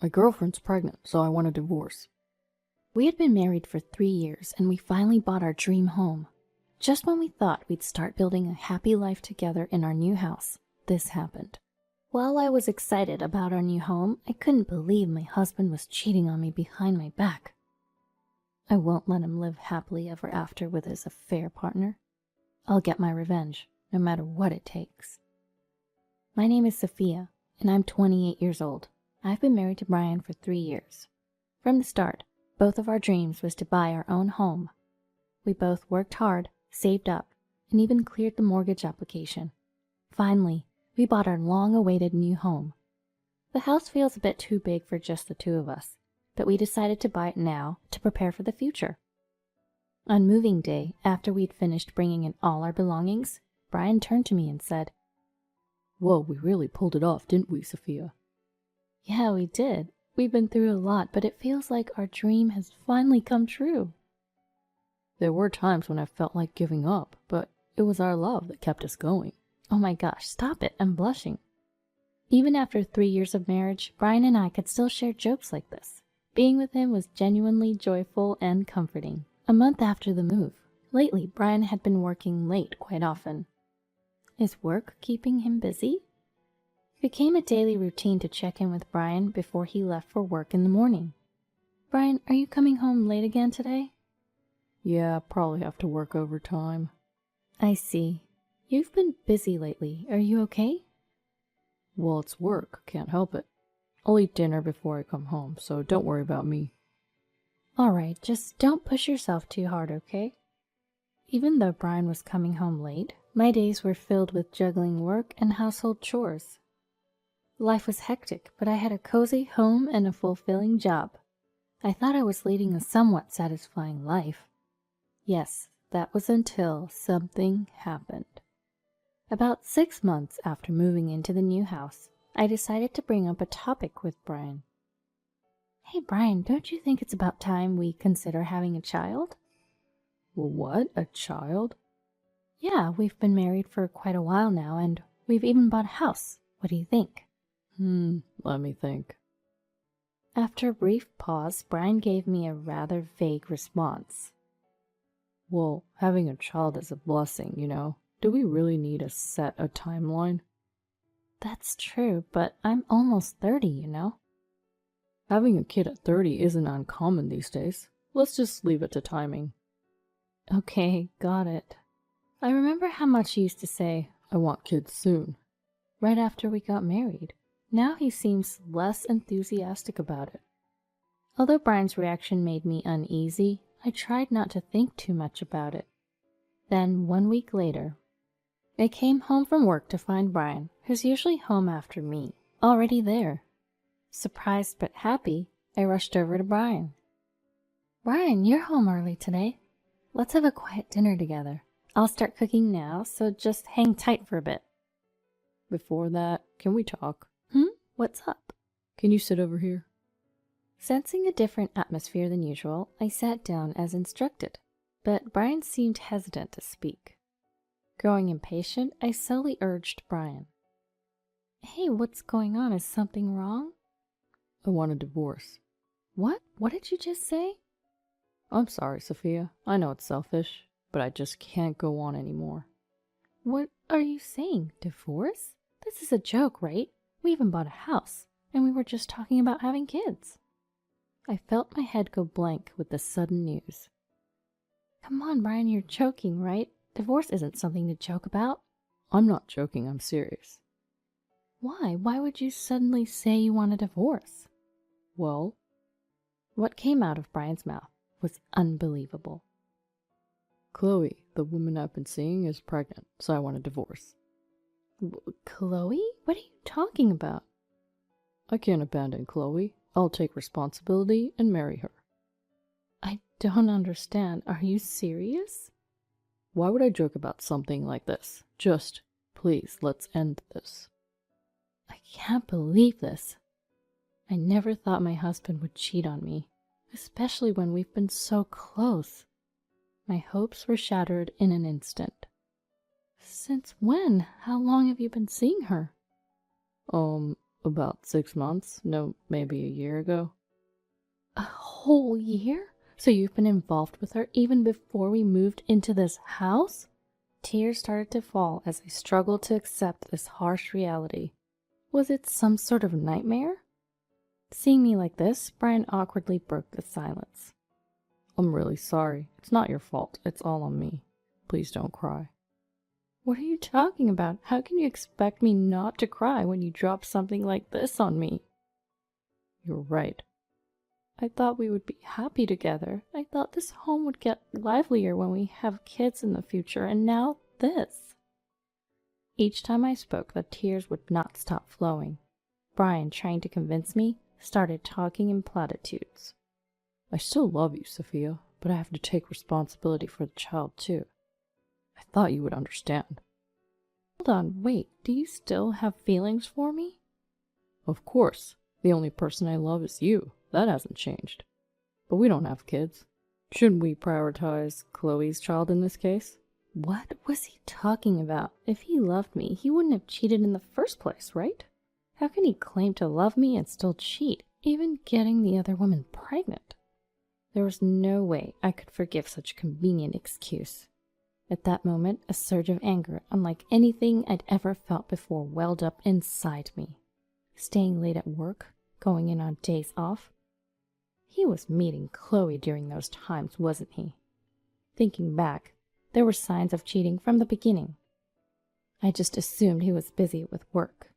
My girlfriend's pregnant, so I want a divorce. We had been married for 3 years and we finally bought our dream home. Just when we thought we'd start building a happy life together in our new house, this happened. While I was excited about our new home, I couldn't believe my husband was cheating on me behind my back. I won't let him live happily ever after with his affair partner. I'll get my revenge, no matter what it takes. My name is Sophia, and I'm 28 years old. I've been married to Brian for 3 years. From the start, both of our dreams was to buy our own home. We both worked hard, saved up, and even cleared the mortgage application. Finally, we bought our long-awaited new home. The house feels a bit too big for just the two of us, but we decided to buy it now to prepare for the future. On moving day, after we'd finished bringing in all our belongings, Brian turned to me and said, "Well, we really pulled it off, didn't we, Sophia?" "Yeah, we did. We've been through a lot, but it feels like our dream has finally come true." There were times when I felt like giving up, but it was our love that kept us going. Oh my gosh, stop it, I'm blushing. Even after 3 years of marriage, Brian and I could still share jokes like this. Being with him was genuinely joyful and comforting. A month after the move, lately Brian had been working late quite often. Is work keeping him busy? It became a daily routine to check in with Brian before he left for work in the morning. "Brian, are you coming home late again today?" "Yeah, probably have to work overtime." "I see. You've been busy lately. Are you okay?" "Well, it's work. Can't help it. I'll eat dinner before I come home, so don't worry about me." "All right, just don't push yourself too hard, okay?" Even though Brian was coming home late, my days were filled with juggling work and household chores. Life was hectic, but I had a cozy home and a fulfilling job. I thought I was leading a somewhat satisfying life. Yes, that was until something happened. About 6 months after moving into the new house, I decided to bring up a topic with Brian. "Hey Brian, don't you think it's about time we consider having a child?" "Well, what? A child?" "Yeah, we've been married for quite a while now, and we've even bought a house. What do you think?" Let me think. After a brief pause, Brian gave me a rather vague response. "Well, having a child is a blessing, you know. Do we really need to set a timeline?" "That's true, but I'm almost 30, you know." "Having a kid at 30 isn't uncommon these days. Let's just leave it to timing." "Okay, got it. I remember how much you used to say, 'I want kids soon.' right after we got married. Now he seems less enthusiastic about it." Although Brian's reaction made me uneasy, I tried not to think too much about it. Then, 1 week later, I came home from work to find Brian, who's usually home after me, already there. Surprised but happy, I rushed over to Brian. "Brian, you're home early today. Let's have a quiet dinner together. I'll start cooking now, so just hang tight for a bit." "Before that, can we talk?" What's up?" "Can you sit over here?" Sensing a different atmosphere than usual, I sat down as instructed, but Brian seemed hesitant to speak. Growing impatient, I slowly urged Brian. "Hey, what's going on? Is something wrong?" "I want a divorce." "What? What did you just say?" "I'm sorry, Sophia. I know it's selfish, but I just can't go on anymore." "What are you saying? Divorce? This is a joke, right? We even bought a house, and we were just talking about having kids." I felt my head go blank with the sudden news. "Come on, Brian, you're joking, right? Divorce isn't something to joke about." "I'm not joking, I'm serious." "Why? Why would you suddenly say you want a divorce?" "Well..." What came out of Brian's mouth was unbelievable. "Chloe, the woman I've been seeing, is pregnant, so I want a divorce." "Chloe? What are you talking about?" "I can't abandon Chloe. I'll take responsibility and marry her." "I don't understand. Are you serious?" "Why would I joke about something like this? Just, please, let's end this." "I can't believe this. I never thought my husband would cheat on me, especially when we've been so close." My hopes were shattered in an instant. "Since when? How long have you been seeing her?" About 6 months? No, maybe a year ago. A whole year? So you've been involved with her even before we moved into this house? Tears started to fall as I struggled to accept this harsh reality. Was it some sort of nightmare? Seeing me like this, Brian awkwardly broke the silence. I'm really sorry. It's not your fault. It's all on me. Please don't cry. What are you talking about? How can you expect me not to cry when you drop something like this on me? You're right. I thought we would be happy together. I thought this home would get livelier when we have kids in the future, and now this. Each time I spoke, the tears would not stop flowing. Brian, trying to convince me, started talking in platitudes. I still love you, Sophia, but I have to take responsibility for the child, too. I thought you would understand. Hold on, wait, do you still have feelings for me? Of course. The only person I love is you. That hasn't changed. But we don't have kids. Shouldn't we prioritize Chloe's child in this case? What was he talking about? If he loved me, he wouldn't have cheated in the first place, right? How can he claim to love me and still cheat, even getting the other woman pregnant? There was no way I could forgive such a convenient excuse. At that moment, a surge of anger, unlike anything I'd ever felt before, welled up inside me. Staying late at work, going in on days off. He was meeting Chloe during those times, wasn't he? Thinking back, there were signs of cheating from the beginning. I just assumed he was busy with work.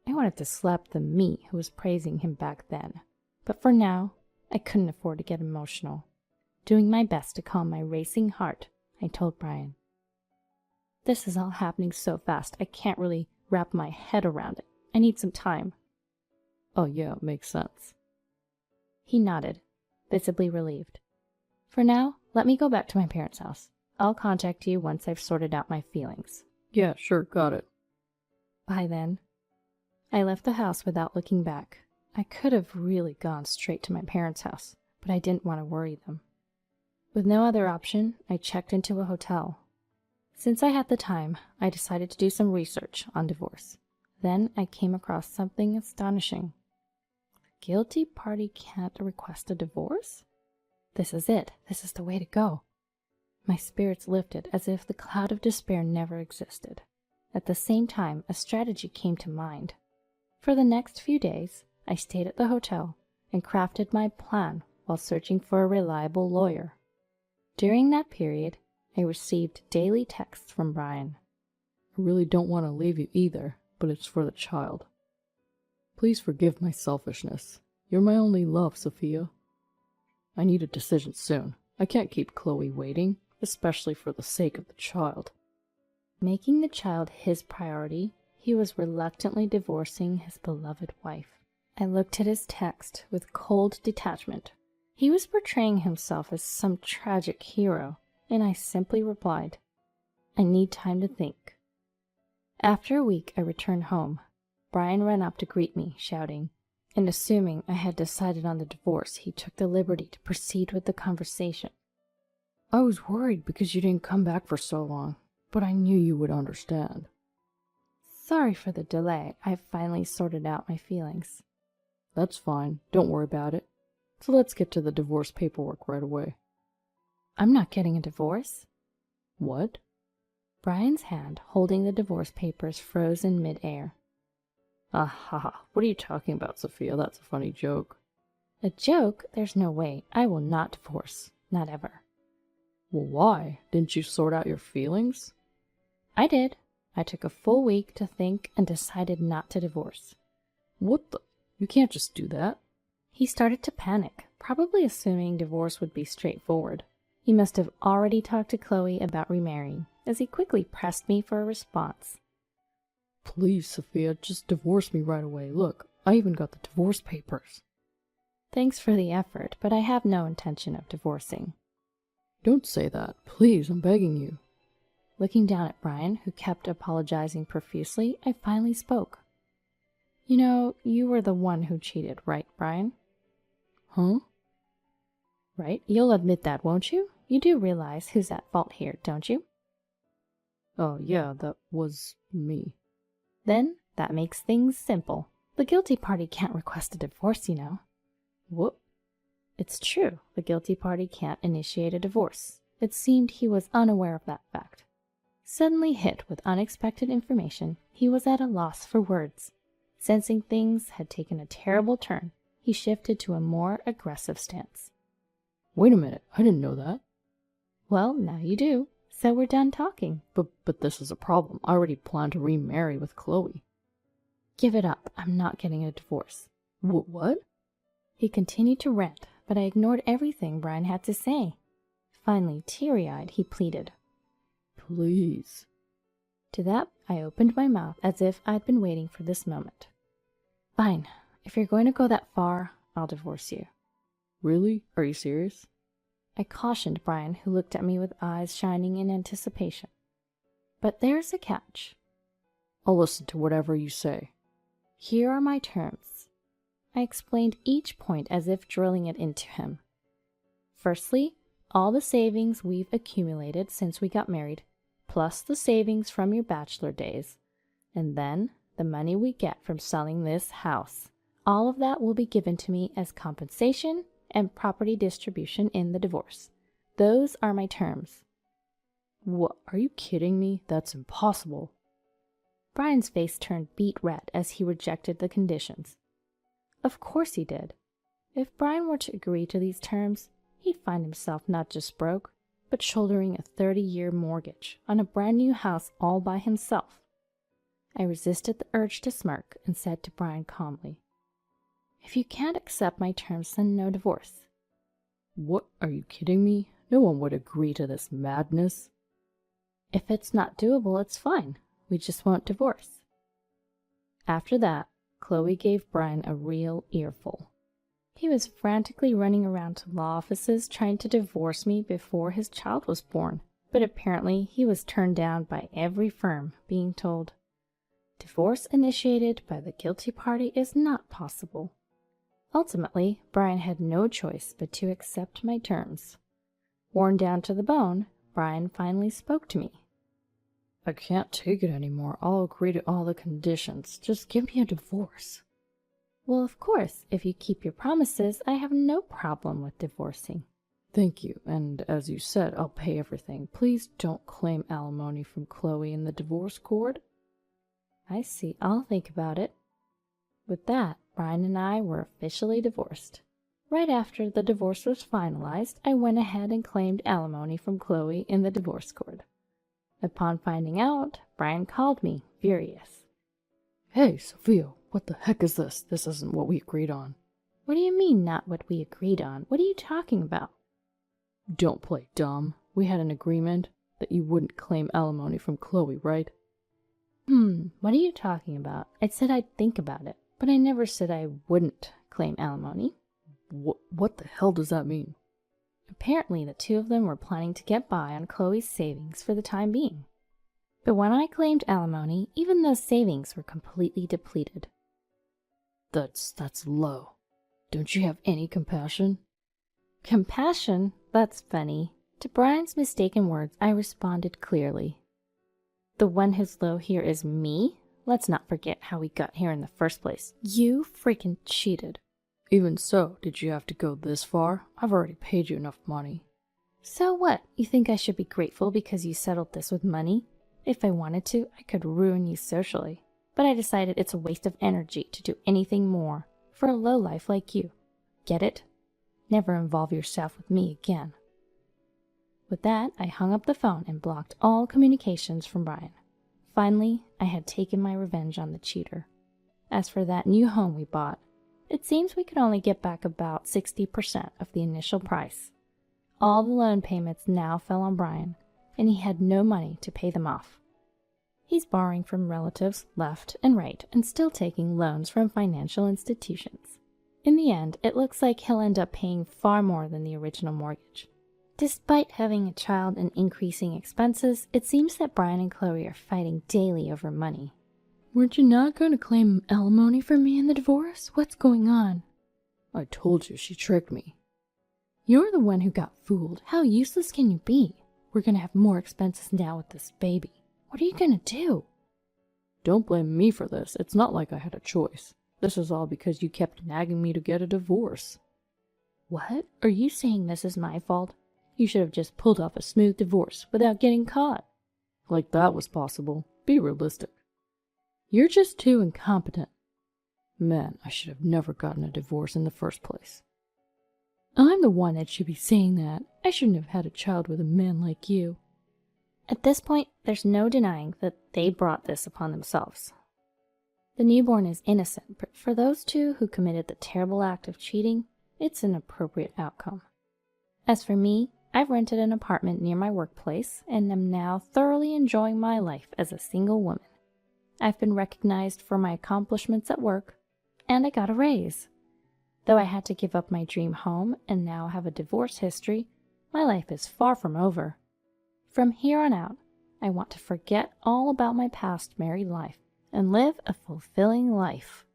I wanted to slap the me who was praising him back then. But for now, I couldn't afford to get emotional. Doing my best to calm my racing heart, I told Brian. This is all happening so fast, I can't really wrap my head around it. I need some time. Oh yeah, makes sense. He nodded, visibly relieved. For now, let me go back to my parents' house. I'll contact you once I've sorted out my feelings. Yeah, sure, got it. Bye then. I left the house without looking back. I could have really gone straight to my parents' house, but I didn't want to worry them. With no other option, I checked into a hotel. Since I had the time, I decided to do some research on divorce. Then I came across something astonishing. The guilty party can't request a divorce? This is it. This is the way to go. My spirits lifted as if the cloud of despair never existed. At the same time, a strategy came to mind. For the next few days, I stayed at the hotel and crafted my plan while searching for a reliable lawyer. During that period, I received daily texts from Brian. I really don't want to leave you either, but it's for the child. Please forgive my selfishness. You're my only love, Sophia. I need a decision soon. I can't keep Chloe waiting, especially for the sake of the child. Making the child his priority, he was reluctantly divorcing his beloved wife. I looked at his text with cold detachment. He was portraying himself as some tragic hero, and I simply replied, I need time to think. After a week, I returned home. Brian ran up to greet me, shouting, and assuming I had decided on the divorce, he took the liberty to proceed with the conversation. I was worried because you didn't come back for so long, but I knew you would understand. Sorry for the delay. I've finally sorted out my feelings. That's fine. Don't worry about it. So let's get to the divorce paperwork right away. I'm not getting a divorce. What? Brian's hand, holding the divorce papers, froze in mid-air. Ah ha ha. What are you talking about, Sophia? That's a funny joke. A joke? There's no way. I will not divorce. Not ever. Well, why? Didn't you sort out your feelings? I did. I took a full week to think and decided not to divorce. What the? You can't just do that. He started to panic, probably assuming divorce would be straightforward. He must have already talked to Chloe about remarrying, as he quickly pressed me for a response. Please, Sophia, just divorce me right away. Look, I even got the divorce papers. Thanks for the effort, but I have no intention of divorcing. Don't say that. Please, I'm begging you. Looking down at Brian, who kept apologizing profusely, I finally spoke. You know, you were the one who cheated, right, Brian? Huh? Right? You'll admit that, won't you? You do realize who's at fault here, don't you? Oh, yeah, that was me. Then that makes things simple. The guilty party can't request a divorce, you know. What? It's true, the guilty party can't initiate a divorce. It seemed he was unaware of that fact. Suddenly hit with unexpected information, he was at a loss for words. Sensing things had taken a terrible turn, he shifted to a more aggressive stance. Wait a minute, I didn't know that. Well, now you do, so we're done talking. But this is a problem. I already plan to remarry with Chloe. Give it up, I'm not getting a divorce. What? He continued to rant, but I ignored everything Brian had to say. Finally, teary-eyed, he pleaded. Please. To that, I opened my mouth as if I'd been waiting for this moment. Fine, if you're going to go that far, I'll divorce you. Really? Are you serious? I cautioned Brian, who looked at me with eyes shining in anticipation. But there's a catch. I'll listen to whatever you say. Here are my terms. I explained each point as if drilling it into him. Firstly, all the savings we've accumulated since we got married, plus the savings from your bachelor days, and then the money we get from selling this house. All of that will be given to me as compensation and property distribution in the divorce. Those are my terms. What? Are you kidding me? That's impossible. Brian's face turned beet red as he rejected the conditions. Of course he did. If Brian were to agree to these terms, he'd find himself not just broke, but shouldering a 30-year mortgage on a brand new house all by himself. I resisted the urge to smirk and said to Brian calmly, If you can't accept my terms, then no divorce. What? Are you kidding me? No one would agree to this madness. If it's not doable, it's fine. We just won't divorce. After that, Chloe gave Brian a real earful. He was frantically running around to law offices trying to divorce me before his child was born, but apparently he was turned down by every firm, being told, Divorce initiated by the guilty party is not possible. Ultimately, Brian had no choice but to accept my terms. Worn down to the bone, Brian finally spoke to me. I can't take it anymore. I'll agree to all the conditions. Just give me a divorce. Well, of course, if you keep your promises, I have no problem with divorcing. Thank you, and as you said, I'll pay everything. Please don't claim alimony from Chloe in the divorce court. I see. I'll think about it. With that, Brian and I were officially divorced. Right after the divorce was finalized, I went ahead and claimed alimony from Chloe in the divorce court. Upon finding out, Brian called me, furious. Hey, Sophia, what the heck is this? This isn't what we agreed on. What do you mean, not what we agreed on? What are you talking about? Don't play dumb. We had an agreement that you wouldn't claim alimony from Chloe, right? What are you talking about? I said I'd think about it, but I never said I wouldn't claim alimony. What the hell does that mean? Apparently, the two of them were planning to get by on Chloe's savings for the time being. But when I claimed alimony, even those savings were completely depleted. That's low. Don't you have any compassion? Compassion? That's funny. To Brian's mistaken words, I responded clearly. The one who's low here is me? Let's not forget how we got here in the first place. You freaking cheated. Even so, did you have to go this far? I've already paid you enough money. So what? You think I should be grateful because you settled this with money? If I wanted to, I could ruin you socially. But I decided it's a waste of energy to do anything more for a lowlife like you. Get it? Never involve yourself with me again. With that, I hung up the phone and blocked all communications from Brian. Finally, I had taken my revenge on the cheater. As for that new home we bought, it seems we could only get back about 60% of the initial price. All the loan payments now fell on Brian, and he had no money to pay them off. He's borrowing from relatives left and right and still taking loans from financial institutions. In the end, it looks like he'll end up paying far more than the original mortgage. Despite having a child and increasing expenses, it seems that Brian and Chloe are fighting daily over money. Weren't you not going to claim alimony from me in the divorce? What's going on? I told you she tricked me. You're the one who got fooled. How useless can you be? We're going to have more expenses now with this baby. What are you going to do? Don't blame me for this. It's not like I had a choice. This is all because you kept nagging me to get a divorce. What? Are you saying this is my fault? You should have just pulled off a smooth divorce without getting caught. Like that was possible. Be realistic. You're just too incompetent. Man, I should have never gotten a divorce in the first place. I'm the one that should be saying that. I shouldn't have had a child with a man like you. At this point, there's no denying that they brought this upon themselves. The newborn is innocent, but for those two who committed the terrible act of cheating, it's an appropriate outcome. As for me, I've rented an apartment near my workplace and am now thoroughly enjoying my life as a single woman. I've been recognized for my accomplishments at work, and I got a raise. Though I had to give up my dream home and now have a divorce history, my life is far from over. From here on out, I want to forget all about my past married life and live a fulfilling life.